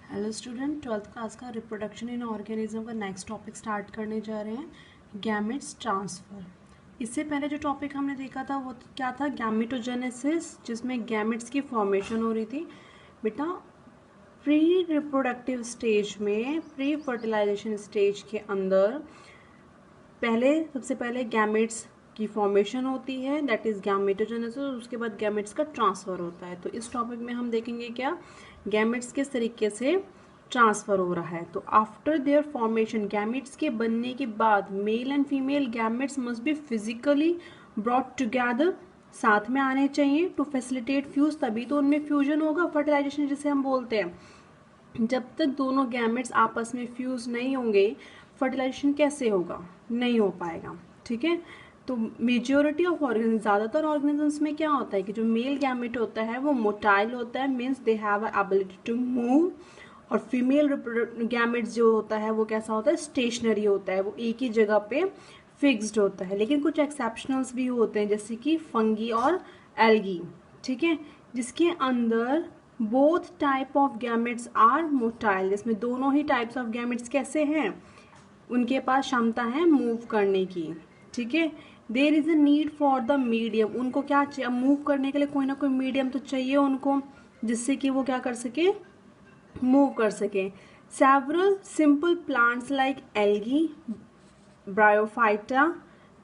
Hello student, twelfth class का reproduction in organism का next topic start करने जा रहे हैं, गैमेट्स ट्रांसफ़र। इससे पहले जो टॉपिक हमने देखा था वो क्या था, गैमेटोजेनेसिस, जिसमें गैमेट्स की फॉर्मेशन हो रही थी। बेटा प्री रिप्रोडक्टिव स्टेज में, प्री फर्टिलाइजेशन स्टेज के अंदर सबसे पहले गैमेट्स की फॉर्मेशन होती है, दैट इज़ गैमेटोजेनेसिस। उसके बाद गैमेट्स का ट्रांसफ़र होता है। तो इस टॉपिक में हम देखेंगे क्या, गैमेट्स किस तरीके से ट्रांसफ़र हो रहा है। तो आफ्टर देयर फॉर्मेशन, गैमेट्स के बनने के बाद mail and female gametes must be physically brought together, साथ में आने चाहिए टू फैसिलिटेट फ्यूज, तभी तो उनमें फ्यूजन होगा, फर्टिलाइजेशन जिसे हम बोलते हैं। जब तक दोनों गैमेट्स आपस में फ्यूज नहीं होंगे, फर्टिलाइजेशन कैसे होगा, नहीं हो पाएगा। ठीक है, तो मेजोरिटी ऑफ ऑर्गेनिज्म, ज़्यादातर ऑर्गेनिजम्स में क्या होता है कि जो मेल गैमेट होता है वो मोटाइल होता है, means they have ability to move. और फीमेल गैमेट्स जो होता है वो कैसा होता है, स्टेशनरी होता है, वो एक ही जगह पे फिक्स्ड होता है। लेकिन कुछ एक्सेप्शनल्स भी होते हैं, जैसे कि फंगी और एल्गी, ठीक है, जिसके अंदर both type of gametes are motile, जिसमें दोनों ही टाइप्स ऑफ गैमेट्स कैसे हैं, उनके पास क्षमता है मूव करने की। ठीक है, there is a need for the medium, उनको क्या चाहिए, मूव करने के लिए कोई ना कोई मीडियम तो चाहिए उनको, जिससे कि वो क्या कर सके, मूव कर सके। Several simple plants like algae, bryophyta,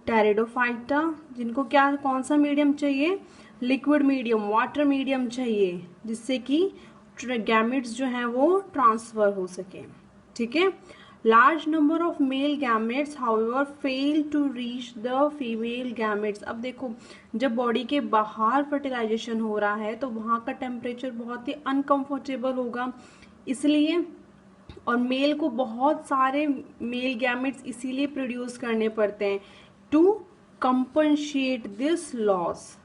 pteridophyta, जिनको क्या, कौन सा मीडियम चाहिए, लिक्विड मीडियम, वाटर मीडियम चाहिए, जिससे कि गैमेट्स जो हैं वो ट्रांसफर हो सके। ठीक है, large number of male gametes however fail to reach the female gametes. अब देखो, जब बॉडी के बाहर फर्टिलाइजेशन हो रहा है तो वहाँ का टेम्परेचर बहुत ही अनकंफर्टेबल होगा, इसलिए, और मेल को बहुत सारे मेल गैमेट्स इसीलिए प्रोड्यूस करने पड़ते हैं टू कंपनशिएट दिस लॉस।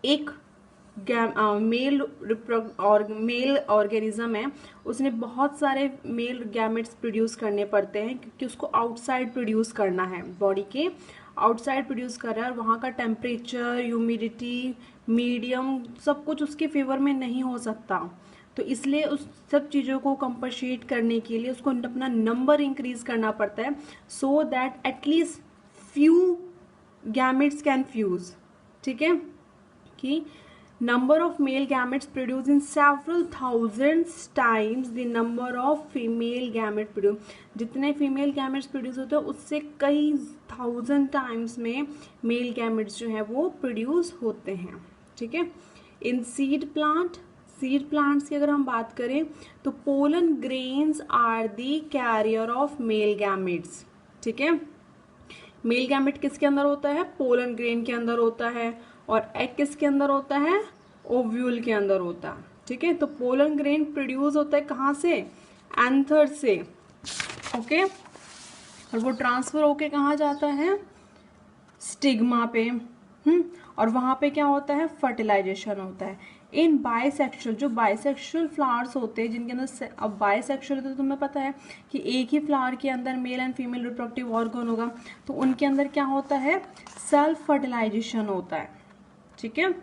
एक मेल ऑर्गेनिज्म है, उसने बहुत सारे मेल गैमेट्स प्रोड्यूस करने पड़ते हैं, क्योंकि उसको आउटसाइड प्रोड्यूस करना है, बॉडी के आउटसाइड प्रोड्यूस कर रहा है, और वहाँ का टेम्परेचर, ह्यूमिडिटी, मीडियम, सब कुछ उसके फेवर में नहीं हो सकता। तो इसलिए उस सब चीज़ों को कंपनसेट करने के लिए उसको अपना नंबर इंक्रीज करना पड़ता है, so that at least few gametes can fuse. ठीक है, कि number of male gametes produced in several thousands times the number of female gametes produced, जितने female gametes produce होते हैं उससे कई 1000 times में male gametes जो है वो produce होते हैं। ठीक है, in seed plants की अगर हम बात करें तो pollen grains are the carrier of male gametes। ठीक है, मेल गैमेट किसके अंदर होता है, पोलन ग्रेन के अंदर होता है, और एग किसके अंदर होता है, ओव्यूल के अंदर होता है। ठीक है, तो पोलन ग्रेन प्रोड्यूस होता है कहाँ से, एंथर से। ओके, और वो ट्रांसफर होके कहाँ जाता है, स्टिग्मा पे। और वहाँ पे क्या होता है, फर्टिलाइजेशन होता है। इन बाइसेक्सुअल, जो बाइसेक्सुअल फ्लावर्स होते हैं जिनके अंदर, अब बाइसेक्सुअल तो तुम्हें पता है कि एक ही फ्लावर के अंदर mail and female reproductive organ होगा, तो उनके अंदर क्या होता है, सेल्फ फर्टिलाइजेशन होता है। ठीक है,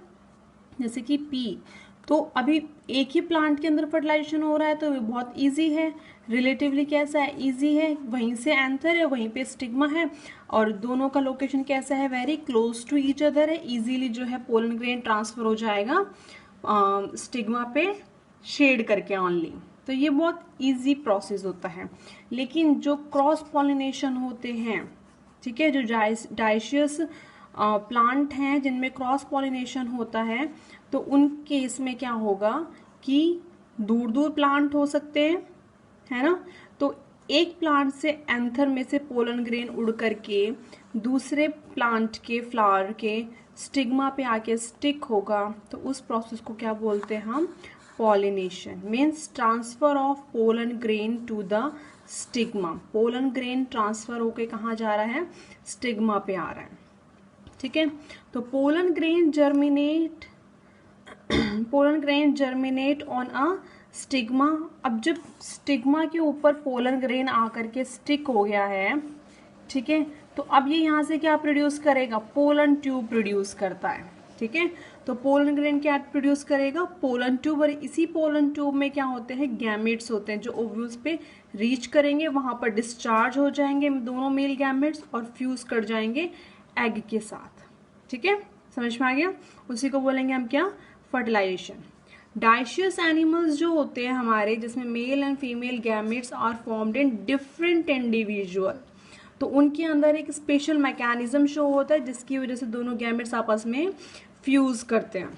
जैसे कि पी, तो अभी एक ही प्लांट के अंदर फर्टिलाइजेशन हो रहा है, तो बहुत इजी है, रिलेटिवली कैसा है, इजी है, वहीं से एंथर है, वहीं पे स्टिग्मा है, और दोनों का लोकेशन कैसा है, very close to each other है, इजीली जो है पोलन ग्रेन ट्रांसफर हो जाएगा स्टिग्मा पे शेड करके ऑनली। तो ये बहुत इजी प्रोसेस होता है। लेकिन जो क्रॉस पॉलिनेशन होते हैं, ठीक है, जो डाइशियस प्लांट हैं जिनमें क्रॉस पॉलिनेशन होता है, तो उन केस में क्या होगा कि दूर दूर प्लांट हो सकते हैं, है ना, तो एक प्लांट से एंथर में से पोलन ग्रेन उड़ करके दूसरे प्लांट के फ्लावर के स्टिग्मा पे आके स्टिक होगा, तो उस प्रोसेस को क्या बोलते हैं हम, pollination, means transfer of pollen grain to the stigma. Pollen grain transfer होके कहाँ जा रहा है, स्टिग्मा पे आ रहा है। ठीक है, तो pollen grain germinate on a stigma. अब जब स्टिग्मा के ऊपर पोलन ग्रेन आकर के स्टिक हो गया है, ठीक है, तो अब ये यहाँ से क्या प्रोड्यूस करेगा, पोलन ट्यूब प्रोड्यूस करता है। ठीक है, तो पोलन ग्रेन क्या प्रोड्यूस करेगा, पोलन ट्यूब, और इसी पोलन ट्यूब में क्या होते हैं, गैमेट्स होते हैं जो ओव्यूल्स पे रीच करेंगे, वहां पर डिस्चार्ज हो जाएंगे दोनों मेल गैमेट्स और फ्यूज कर जाएंगे एग के साथ। ठीक है, समझ में आ गया। उसी को बोलेंगे हम क्या, फर्टिलाइजेशन। डाइशियस एनिमल्स जो होते हैं हमारे, जिसमें male and female gametes are formed in different individual, तो उनके अंदर एक स्पेशल मैकेनिज्म शो होता है जिसकी वजह से दोनों गैमेट्स आपस में फ्यूज करते हैं।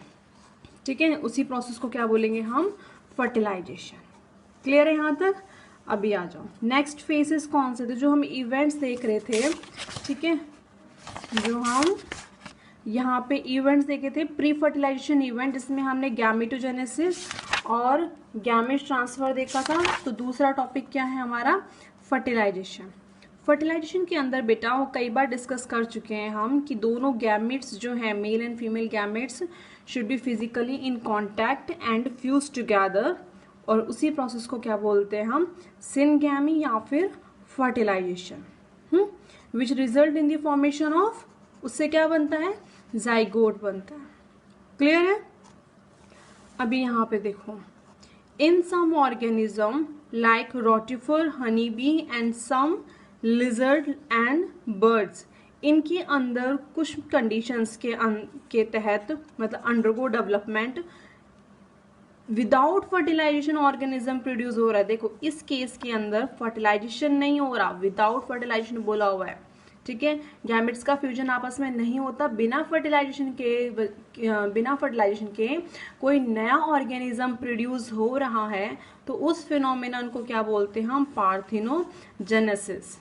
ठीक है, उसी प्रोसेस को क्या बोलेंगे हम, फर्टिलाइजेशन। क्लियर है यहाँ तक। अभी आ जाओ, नेक्स्ट फेजेस कौन से थे जो हम इवेंट्स देख रहे थे। ठीक है, जो हम यहाँ पे इवेंट्स देखे थे, प्री फर्टिलाइजेशन इवेंट, जिसमें हमने गैमेटोजेनेसिस और गैमेट ट्रांसफर देखा था। तो दूसरा टॉपिक क्या है हमारा, फर्टिलाइजेशन। फर्टिलाइजेशन के अंदर बेटा वो कई बार डिस्कस कर चुके हैं हम कि दोनों गैमेट्स जो हैं, mail and female gametes, should be physically in contact and fuse together, और उसी प्रोसेस को क्या बोलते हैं हम, सिनगैमी या फिर fertilization, which result in the formation of, उससे क्या बनता है, जाइगोट बनता है। क्लियर है। अभी यहाँ पे देखो, in some organism like rotifer, honey bee and some lizard and birds, इनके अंदर कुछ कंडीशंस के तहत, मतलब undergo development, without fertilization organism produce हो रहा है। देखो इस केस के अंदर फर्टिलाइजेशन नहीं हो रहा, विदाउट फर्टिलाइजेशन बोला हुआ है। ठीक है, गैमेट्स का फ्यूजन आपस में नहीं होता, बिना फर्टिलाइजेशन के कोई नया ऑर्गेनिज्म प्रोड्यूस हो रहा है, तो उस फिनोमेनन को क्या बोलते हैं हम, पार्थिनोजेनेसिस।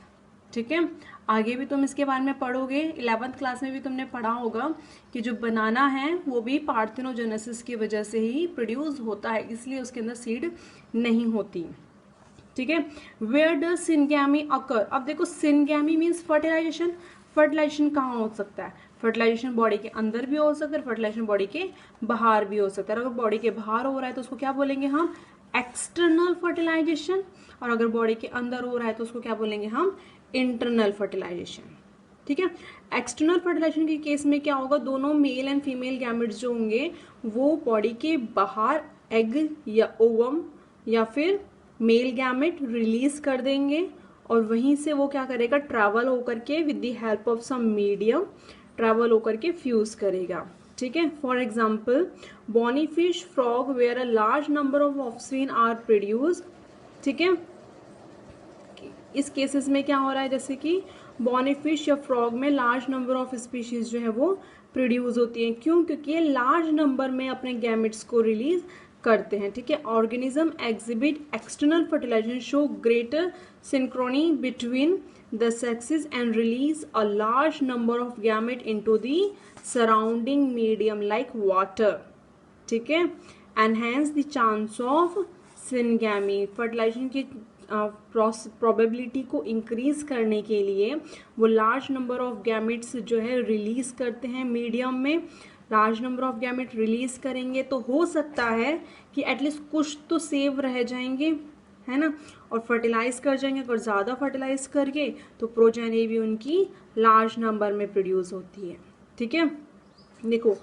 ठीक है, आगे भी तुम इसके बारे में पढ़ोगे, 11th क्लास में भी तुमने पढ़ा होगा कि जो बनाना है वो भी पार्थिनोजेनेसिस की वजह से ही प्रोड्यूस होता है, इसलिए उसके अंदर सीड नहीं होती। ठीक है, वेयर डज सिनगैमी अकर। अब देखो सिनगैमी मीन्स फर्टिलाइजेशन, फर्टिलाइजेशन कहाँ हो सकता है, फर्टिलाइजेशन बॉडी के अंदर भी हो सकता है, फर्टिलाइजेशन बॉडी के बाहर भी हो सकता है। अगर बॉडी के बाहर हो रहा है तो उसको क्या बोलेंगे हम, एक्सटर्नल फर्टिलाइजेशन, और अगर बॉडी के अंदर हो रहा है तो उसको क्या बोलेंगे हम, इंटरनल फर्टिलाइजेशन। ठीक है, एक्सटर्नल फर्टिलाइजेशन के केस में क्या होगा, दोनों मेल एंड फीमेल गैमेट्स जो होंगे वो बॉडी के बाहर एग या ओवम या फिर मेल गैमेट रिलीज कर देंगे, और वहीं से वो क्या करेगा, ट्रैवल होकर के with the help of some medium travel होकर के फ्यूज करेगा। ठीक है, for example bony fish, frog, where a large number of offspring are produce. ठीक है, इस केसेस में क्या हो रहा है, जैसे कि बॉनी फिश या फ्रॉग में लार्ज नंबर ऑफ स्पीशीज जो है वो प्रोड्यूस होती हैं। क्यों, क्योंकि ये लार्ज नंबर में अपने गैमेट्स को रिलीज करते हैं। ठीक है, organism exhibit external fertilization, show greater synchrony between the sexes and release a large number of gamete into the surrounding medium like water. ठीक है, enhance the chance of syngamy. Fertilization की probability को increase करने के लिए वो large number of gametes जो है रिलीज करते हैं मीडियम में। Large number of gamete release करेंगे तो हो सकता है कि एटलीस्ट कुछ तो सेव रह जाएंगे, है ना, और फर्टिलाइज कर जाएंगे। अगर ज़्यादा फर्टिलाइज करके तो प्रोजेनी भी उनकी लार्ज नंबर में प्रोड्यूस होती है। ठीक है, देखो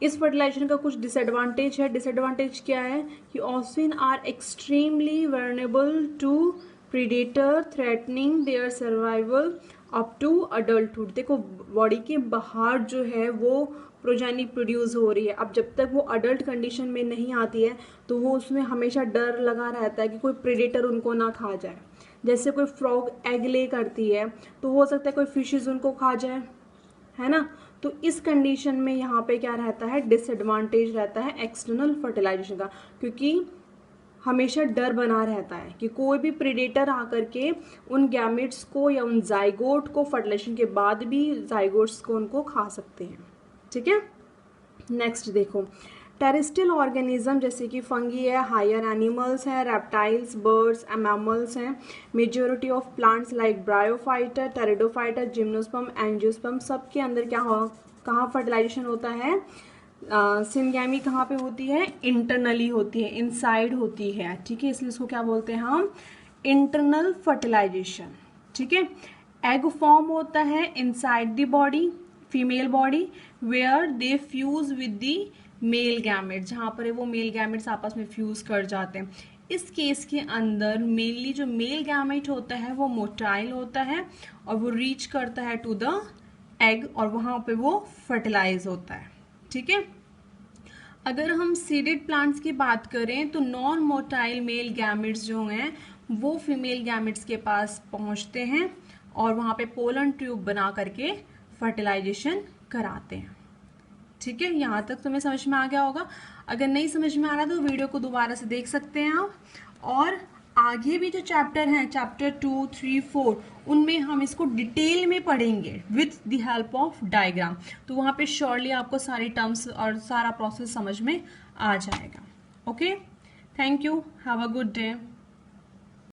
इस फर्टिलाइजेशन का कुछ डिसएडवांटेज है। डिसएडवांटेज क्या है कि offspring are extremely vulnerable to predator threatening their survival up to adulthood. देखो बॉडी के बाहर जो है वो प्रोजेनी प्रोड्यूस हो रही है, अब जब तक वो अडल्ट कंडीशन में नहीं आती है तो वो उसमें हमेशा डर लगा रहता है कि कोई प्रीडेटर उनको ना खा जाए। जैसे कोई फ्रॉग एग ले करती है तो हो सकता है कोई फिशेज उनको खा जाए, है ना। तो इस कंडीशन में यहाँ पे क्या रहता है, डिसएडवांटेज रहता है एक्सटर्नल फर्टिलाइजेशन का, क्योंकि हमेशा डर बना रहता है कि कोई भी प्रेडेटर आकर के उन गैमेट्स को या उन जाइगोट को फर्टिलाइजेशन के बाद भी जाइगोट्स को उनको खा सकते हैं। ठीक है, नेक्स्ट देखो टेरेस्ट्रियल ऑर्गेनिज्म जैसे कि फंगी है, हायर एनिमल्स हैं, रेप्टाइल्स, बर्ड्स, मैमल्स हैं, majority of plants like bryophyta, pteridophyta, gymnosperm, angiosperm, सब के अंदर क्या हो, कहाँ फर्टिलाइजेशन होता है, सिनगैमी कहाँ पे होती है, इंटरनली होती है, इनसाइड होती है। ठीक है, इसलिए इसको क्या बोलते हैं हम, इंटरनल फर्टिलाइजेशन। ठीक है, एग फॉर्म होता है inside the body, female body, where they fuse with the male gamete, जहाँ पर वो मेल गैमेट्स आपस में फ्यूज कर जाते हैं। इस केस के अंदर मेनली जो मेल गैमेट होता है वो मोटाइल होता है और वो रीच करता है टू द एग और वहाँ पे वो फर्टिलाइज होता है। ठीक है, अगर हम सीडेड प्लांट्स की बात करें तो नॉन मोटाइल मेल गैमेट्स जो हैं वो फीमेल गैमेट्स के पास पहुंचते हैं और वहाँ पे पोलन ट्यूब बना करके फर्टिलाइजेशन कराते हैं। ठीक है, यहाँ तक तुम्हें समझ में आ गया होगा। अगर नहीं समझ में आ रहा तो वीडियो को दोबारा से देख सकते हैं आप। और आगे भी जो चैप्टर हैं, चैप्टर 2, 3, 4, उनमें हम इसको डिटेल में पढ़ेंगे with the help of diagram. तो वहाँ पे श्योरली आपको सारी टर्म्स और सारा प्रोसेस समझ में आ जाएगा। Okay, thank you, have a good day.